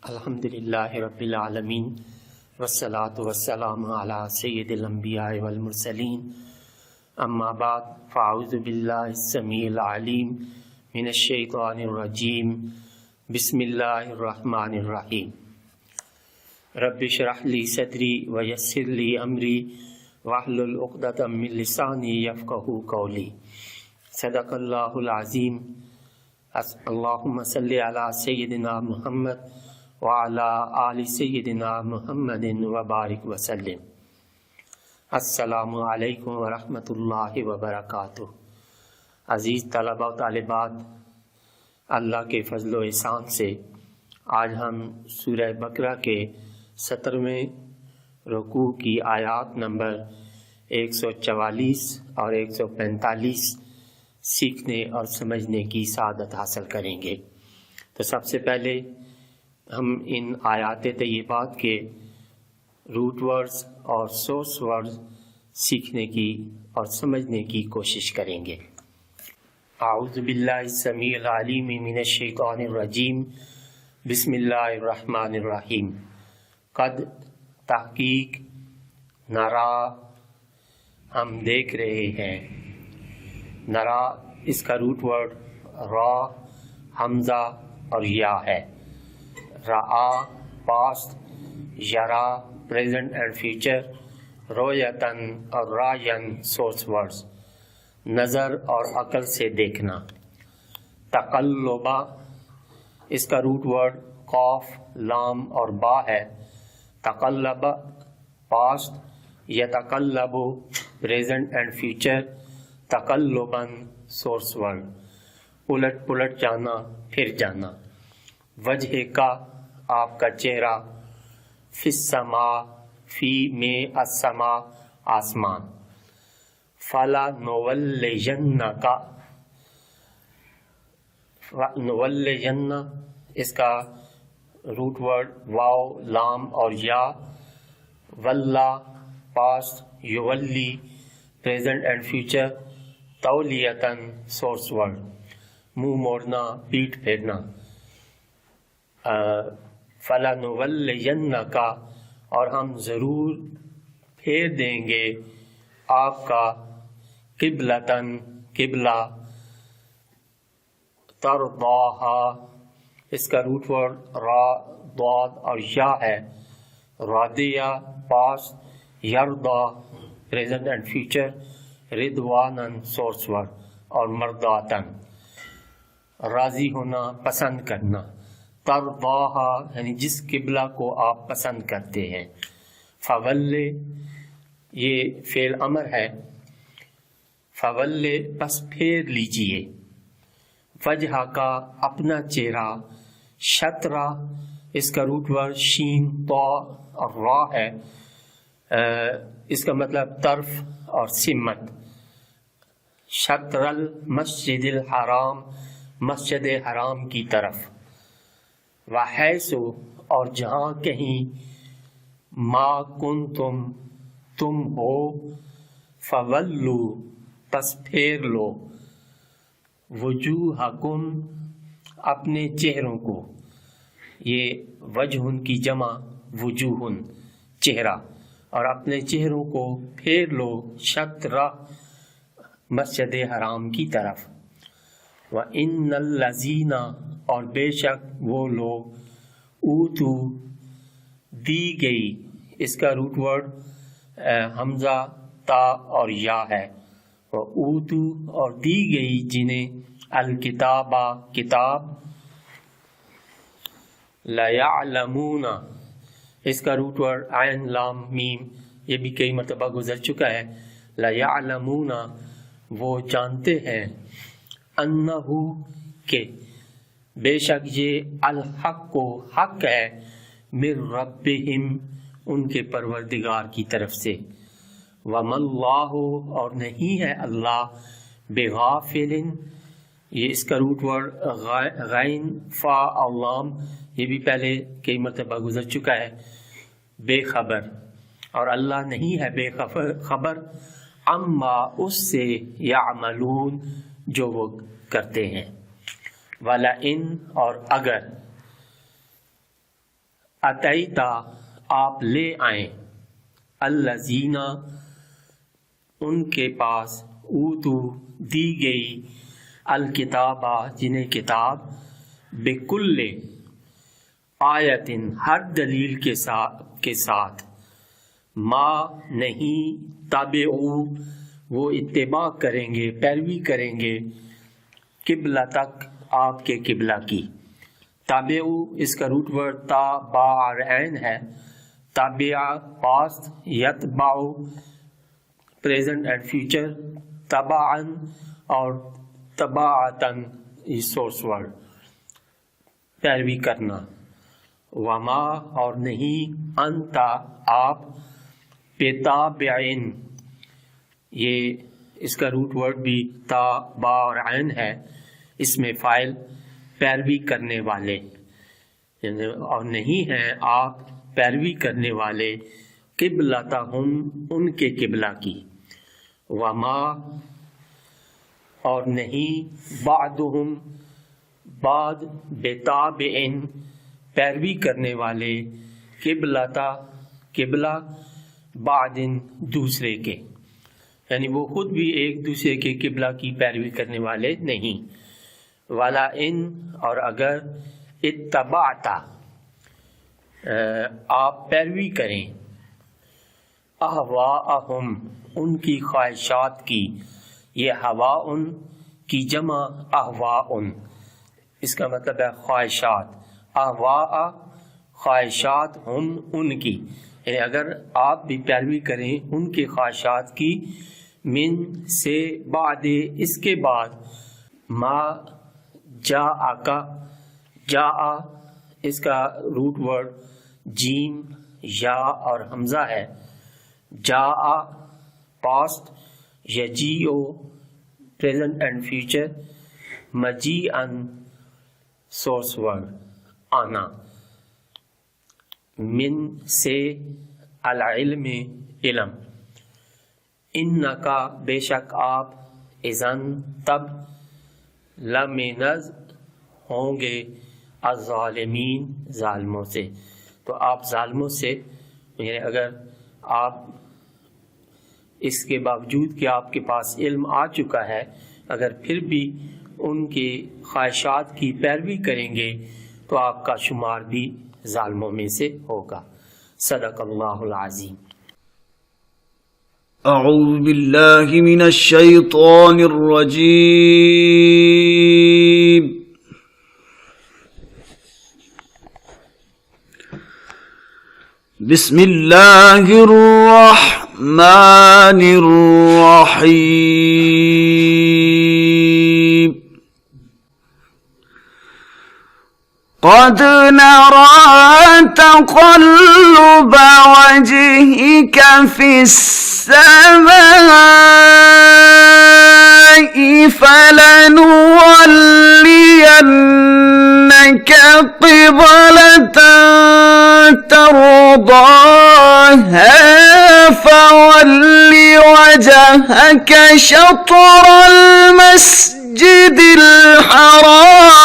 الحمدللہ رب العالمین والصلاة والسلام علی سید الانبیاء والمرسلین اما بعد فاعوذ باللہ السمیع العلیم من الشیطان الرجیم بسم اللہ الرحمن الرحیم رب اشرح لی صدری ویسر لی امری واحلل عقدۃ من لسانی یفقہوا قولی صدق اللہ العظیم اللہم صلی علی سیدنا محمد وعلی آل سیدنا محمد وبارک وسلم۔ السلام علیکم ورحمۃ اللہ وبرکاتہ۔ عزیز طلبہ و طالبات، اللہ کے فضل و احسان سے آج ہم سورہ بقرہ کے 17ویں رکوع کی آیات نمبر 144 اور 145 سیکھنے اور سمجھنے کی سعادت حاصل کریں گے۔ تو سب سے پہلے ہم ان آیات طیبات کے روٹ ورڈز اور سورس ورڈز سیکھنے کی اور سمجھنے کی کوشش کریں گے۔ اعوذ باللہ السمیع العلیم من الشیطان الرجیم، بسم اللہ الرحمن الرحیم۔ قد تحقیق، نرا ہم دیکھ رہے ہیں، نرا اس کا روٹ ورڈ را، حمزہ اور یا ہے۔ رآ پاسٹ، یرا پریزنٹ اینڈ فیوچر، رویتن اور راین سورس ورڈز، نظر اور عقل سے دیکھنا۔ تقلبا اس کا روٹ ورڈ قاف، لام اور با ہے۔ تقلب پاسٹ، یتقلب پریزنٹ اینڈ فیوچر، تقلباً سورس ورڈ، الٹ پلٹ جانا، پھر جانا۔ وجہ کا آپ کا چہرہ، فی السماء، فی میں السماء آسمان۔ فلا نولینک، نولین اس کا روٹ ورڈ واو، لام اور یا۔ ولا پاسٹ، یولی پریزنٹ اینڈ فیوچر، تولیتاً سورس ورڈ، منہ موڑنا، پیٹھ پھیرنا۔ فَلَنُوَلِّيَنَّكَ اور ہم ضرور پھیر دیں گے آپ کا، قبلتاً قبلہ، ترضاها اس کا روٹ ورڈ را، ضاد اور یا ہے۔ راضیہ پاسٹ، یرضا پریزنٹ اینڈ فیوچر، رضواناً سورس ورڈ اور مرضاتاً راضی ہونا، پسند کرنا۔ ترضاها یعنی جس قبلہ کو آپ پسند کرتے ہیں۔ فول یہ فعل امر ہے، فول پس پھیر لیجئے، وجہ کا اپنا چہرہ، شطرہ اس کا روٹ ورڈ شین، طا اور را ہے۔ اس کا مطلب طرف اور سمت۔ شطر المسجد الحرام مسجد حرام کی طرف۔ وحیث اور جہاں کہیں، ما کنتم تم ہو، فولو پس پھیر لو، وجوہکم اپنے چہروں کو۔ یہ وجہ کی جمع وجوہن چہرہ، اور اپنے چہروں کو پھیر لو، شطرہ مسجد حرام کی طرف۔ وَإِنَّ الَّذِينَ اور بے شک وہ لوگ، اوتو دی گئی اس کا روٹ ورڈ حمزہ، تا اور یا ہے۔ اوتو اور دی گئی جنہیں، الکتاب کتاب، لیعلمون اس کا روٹ ورڈ عین، لام، میم، یہ بھی کئی مرتبہ گزر چکا ہے۔ لیعلمون وہ جانتے ہیں، انہو کہ بے شک یہ الحق کو حق ہے، من ربہم ان کے پروردگار کی طرف سے۔ وما اللہ اور نہیں ہے اللہ، بغافل یہ اس کا روٹ ورڈ غین، فا اور لام، یہ بھی پہلے کئی مرتبہ گزر چکا ہے، بے خبر، اور اللہ نہیں ہے بے خبر، اما اس سے، یعملون جو وہ کرتے ہیں۔ وَلَئِن اور اگر، اتیتا آپ لے آئیں، الذین ان کے پاس، اوتو دی گئی، الکتابہ جنہیں کتاب، بکل آیتن ہر دلیل کے ساتھ، ما نہیں، تابعو وہ اتباع کریں گے، پیروی کریں گے، قبلتک آپ کے قبلہ کی۔ تابعو اس کا روٹ ورڈ تا با اور عین ہے، تابع پاسٹ، یتبعو پریزنٹ اینڈ فیوچر، تبعن اور تبعتن یہ سورس ورڈ، پیروی کرنا۔ وما اور نہیں، انتا آپ، بتابعن یہ اس کا روٹ ورڈ بھی تا با اور عین ہے، اس میں فاعل پیروی کرنے والے، اور نہیں ہیں آپ پیروی کرنے والے، قبلتہم ان کے قبلہ کی۔ وما اور نہیں، بعدہم بعد، بتابعن پیروی کرنے والے، قبلتا قبلہ، بعدن دوسرے کے، یعنی وہ خود بھی ایک دوسرے کے قبلہ کی پیروی کرنے والے نہیں۔ ولا ان اور اگر، اتبعتا آپ پیروی کریں، اہواءہم ان کی خواہشات کی، یہ ہواء کی جمع اہواء، اس کا مطلب ہے خواہشات، اہواء خواہشات، ہم ان کی، یعنی اگر آپ بھی پیروی کریں ان کے خواہشات کی، من سے، بعد اس کے بعد، ما جاء جاء اس کا روٹ ورڈ جیم، یا اور حمزہ ہے، جاء پاسٹ، یجیء پریزنٹ اینڈ فیوچر، مجیئن سورس ورڈ آنا، من سے، العلم علم، انکا بے شک آپ، اذن تب، لمنز ہوں گے، الظالمین ظالموں سے، تو آپ ظالموں سے، یعنی اگر آپ اس کے باوجود کہ آپ کے پاس علم آ چکا ہے، اگر پھر بھی ان کی خواہشات کی پیروی کریں گے تو آپ کا شمار بھی ظالموں میں سے ہوگا۔ صدق اللہ العظیم۔ اعوذ باللہ من الشیطان الرجیم، بسم اللہ الرحمن الرحیم، قد نرى تقلب وجهك في السماء فلنولينك قبلة ترضاها فول وجهك شطر المسجد الحرام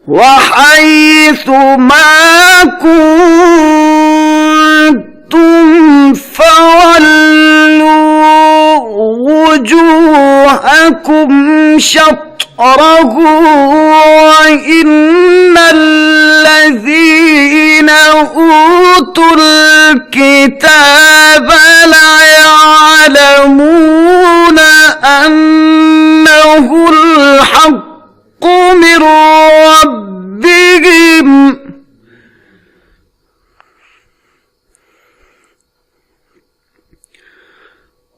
وحيث ما كنتم فولوا وجوهكم شطره وإن الذين أوتوا الكتاب ليعلمون أنه الحق من ربهم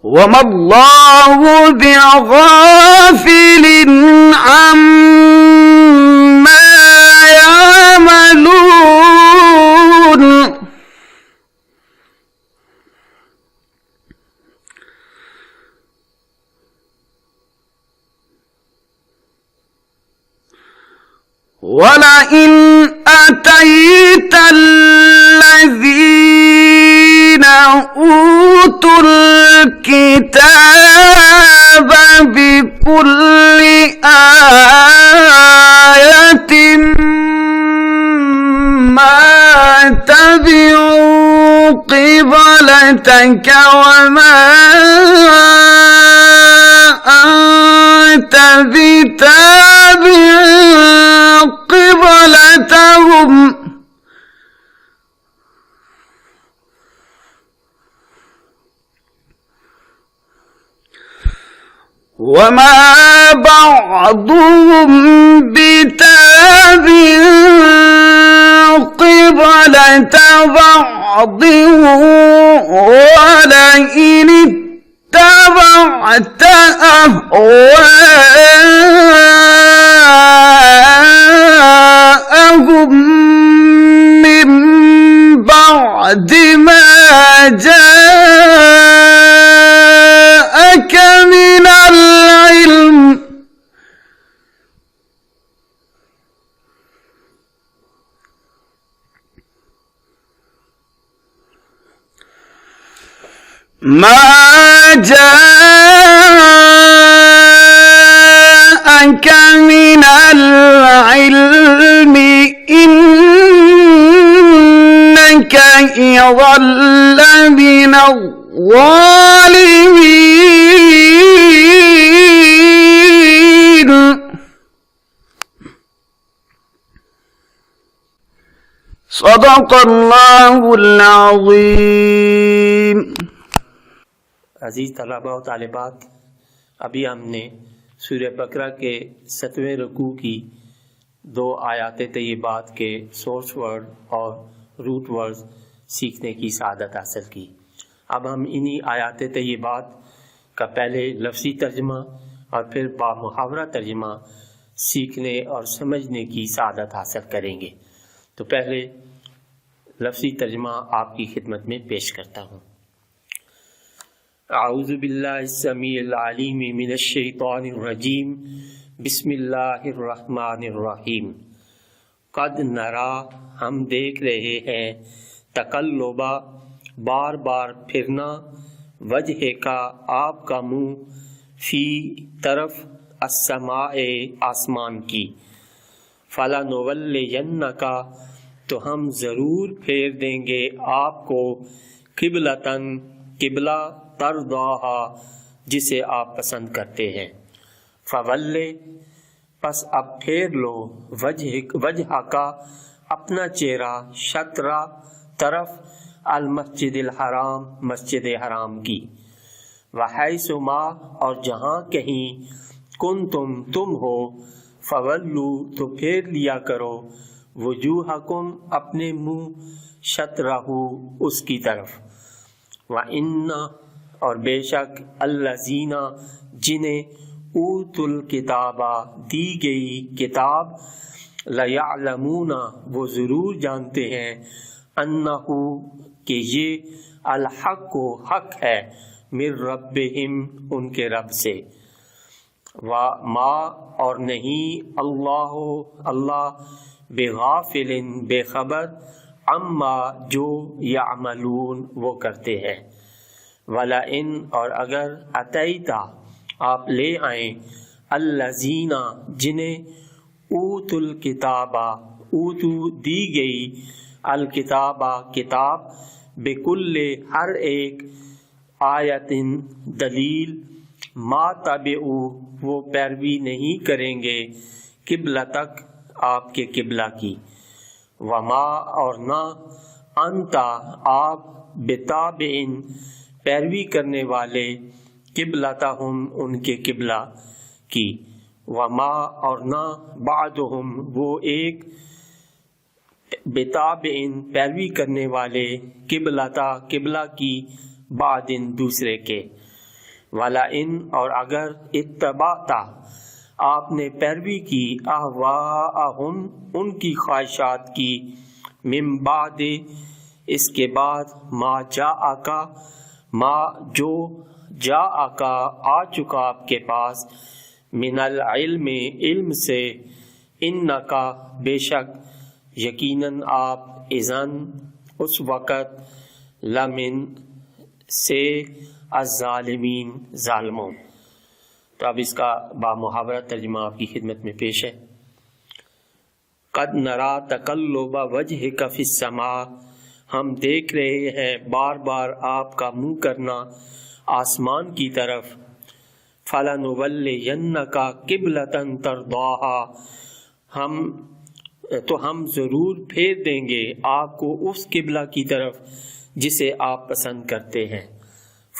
وما الله بغافل عما يعملون وَلَئِنْ أَتَيْتَ الَّذِينَ أُوتُوا الْكِتَابَ بكل آية ما تبعوا قبلتك وما أنت بتابع قبلتهم وما بعضهم بتابع قبلة بعض ولئن اتبعت أهواءهم من بعد ما جاءك من العلم إنك إذا لمن الظالمين. صدق اللہ العظیم. عزیز طلباء و طالبات، ابھی ہم نے سورہ بقرہ کے 7ویں رکوع کی 2 آیات طیبات کے سورس ورڈ اور روٹ ورڈ سیکھنے کی سعادت حاصل کی. اب ہم انہی آیات طیبات کا پہلے لفظی ترجمہ اور پھر با محاورہ ترجمہ سیکھنے اور سمجھنے کی سعادت حاصل کریں گے. تو پہلے لفظی ترجمہ آپ کی خدمت میں پیش کرتا ہوں. اعوذ باللہ السمیع العلیم من الشیطان الرجیم. بسم اللہ الرحمن الرحیم. قد نرا، ہم دیکھ رہے ہیں، تقلبا، بار بار پھرنا، وجہ کا، آپ کا منہ، فی طرف، السماء، آسمان کی، فلنولینک، تو ہم ضرور پھیر دیں گے آپ کو، قبلتن، قبلہ، ترضاہا، جسے آپ پسند کرتے ہیں. فولے، پس اب پھیر لو، وجہ کا، اپنا چہرہ، شطرہ، طرف، المسجد الحرام، مسجد حرام کی، وحیث ما، اور جہاں کہیں، کنتم، تم ہو، فولو، تو پھیر لیا کرو، وجوہکم، اپنے منہ، شطرہ، اس کی طرف. وَإِنَّ، اور بے شک، الذین، جنہیں، اوت الکتاب، دی گئی کتاب، لیعلمون، وہ ضرور جانتے ہیں، انہ، کہ یہ، الحق، حق ہے، من ربہم، ان کے رب سے. وما، اور نہیں، اللہ بغافل، بے خبر، عما، جو، یعملون، وہ کرتے ہیں. وَلَئِنْ، اور اگر، اتیتا، آپ لے آئیں، الذین، جنہیں، اوت الکتاب، اوتو، دی گئی، الکتاب، کتاب، بکل، ہر ایک، آیتن، دلیل، ما تبعو، وہ پیروی نہیں کریں گے، قبلتک، آپ کے قبلہ کی. وما، اور نہ، انتا، آپ، بتابعن، پیروی کرنے والے، قبلتہم، ان کے قبلہ کی. وما، اور نہ، بعدہم، وہ ایک، بتابعن، پیروی کرنے والے، قبلتا، قبلہ کی، بعدن، دوسرے کے. ولئن، اور اگر، اتبعتا، آپ نے پیروی کی، اہواءہم، ان کی خواہشات کی، من بعد، اس کے بعد، ما جاءکا، ما، جو، جاءکا، آ چکا آپ کے پاس، من العلم، علم سے، انکا، بے شک، یقیناً آپ، اذن، اس وقت، لمن، سے، الظالمین، ظالموں. تو اب اس کا بامحاورہ ترجمہ آپ کی خدمت میں پیش ہے۔ قد نرا تقلب وجہک فی السماء، ہم دیکھ رہے ہیں بار بار آپ کا منہ کرنا آسمان کی طرف۔ فَلَنُوَلِّيَنَّكَ قِبْلَةً تَرْضَاهَا، تو ہم ضرور پھیر دیں گے آپ کو اس قبلہ کی طرف جسے آپ پسند کرتے ہیں۔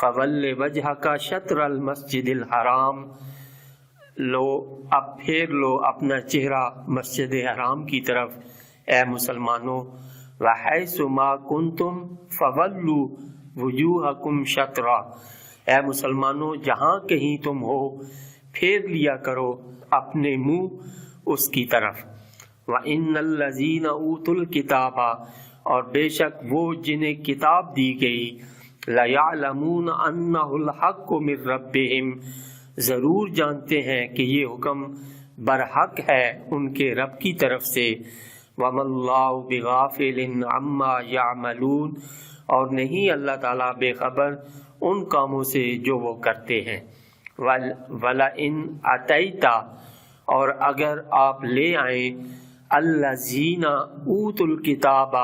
فَوَلِّ وَجْهَكَ شَطْرَ الْمَسْجِدِ الْحَرَامِ، لو اب پھیر لو اپنا چہرہ مسجد حرام کی طرف اے مسلمانوں۔ وَحَيْثُ مَا كُنْتُمْ فَوَلُّوا وُجُوهَكُمْ شَطْرًا، اے مسلمانوں جہاں کہیں تم ہو پھیر لیا کرو اپنے منہ اس کی طرف۔ وَإِنَّ الَّذِينَ أُوتُوا الْكِتَابَ، اور بے شک وہ جنہیں کتاب دی گئی، لَيَعْلَمُونَ أَنَّهُ الْحَقُّ مِنْ رَبِّهِمْ، ضرور جانتے ہیں کہ یہ حکم برحق ہے ان کے رب کی طرف سے۔ وَمَا اللَّهُ بِغَافِلٍ عَمَّا يَعْمَلُونَ، اور نہیں اللہ تعالیٰ بے خبر ان کاموں سے جو وہ کرتے ہیں۔ وَلَئِنْ أَتَيْتَ، اور اگر آپ لے آئیں الَّذِينَ أُوتُوا الْكِتَابَ،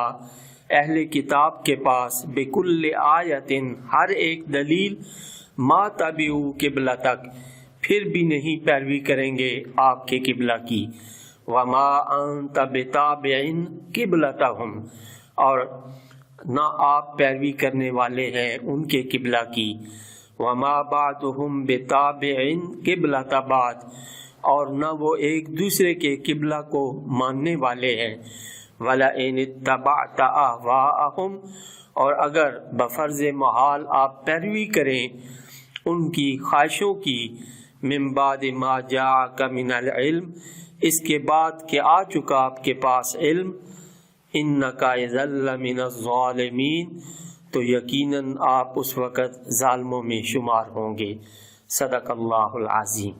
اہل کتاب کے پاس، بِكُلِّ آیَةٍ، ہر ایک دلیل، مَا تَبِعُوا قِبْلَتَكَ، پھر بھی نہیں پیروی کریں گے آپ کے قبلہ کی۔ وَمَا أَنْتَ بِتَابِعٍ قِبْلَتَهُمْ، اور نہ آپ پیروی کرنے والے ہیں ان کے قبلہ کی۔ وَمَا بَعْضُهُمْ بِتَابِعٍ قِبْلَةَ بَعْضٍ، اور نہ وہ ایک دوسرے کے قبلہ کو ماننے والے ہیں۔ وَلَئِنِ اتَّبَعْتَ أَهْوَاءَهُمْ، اور اگر بفرض محال آپ پیروی کریں ان کی خواہشوں کی، مِن بَعْدِ مَا جَاءَكَ مِنَ الْعِلْمِ، اس کے بعد کہ آ چکا آپ کے پاس علم، إِنَّكَ إِذًا لَّمِنَ الظَّالِمِينَ، تو یقیناً آپ اس وقت ظالموں میں شمار ہوں گے۔ صدق اللہ العظیم۔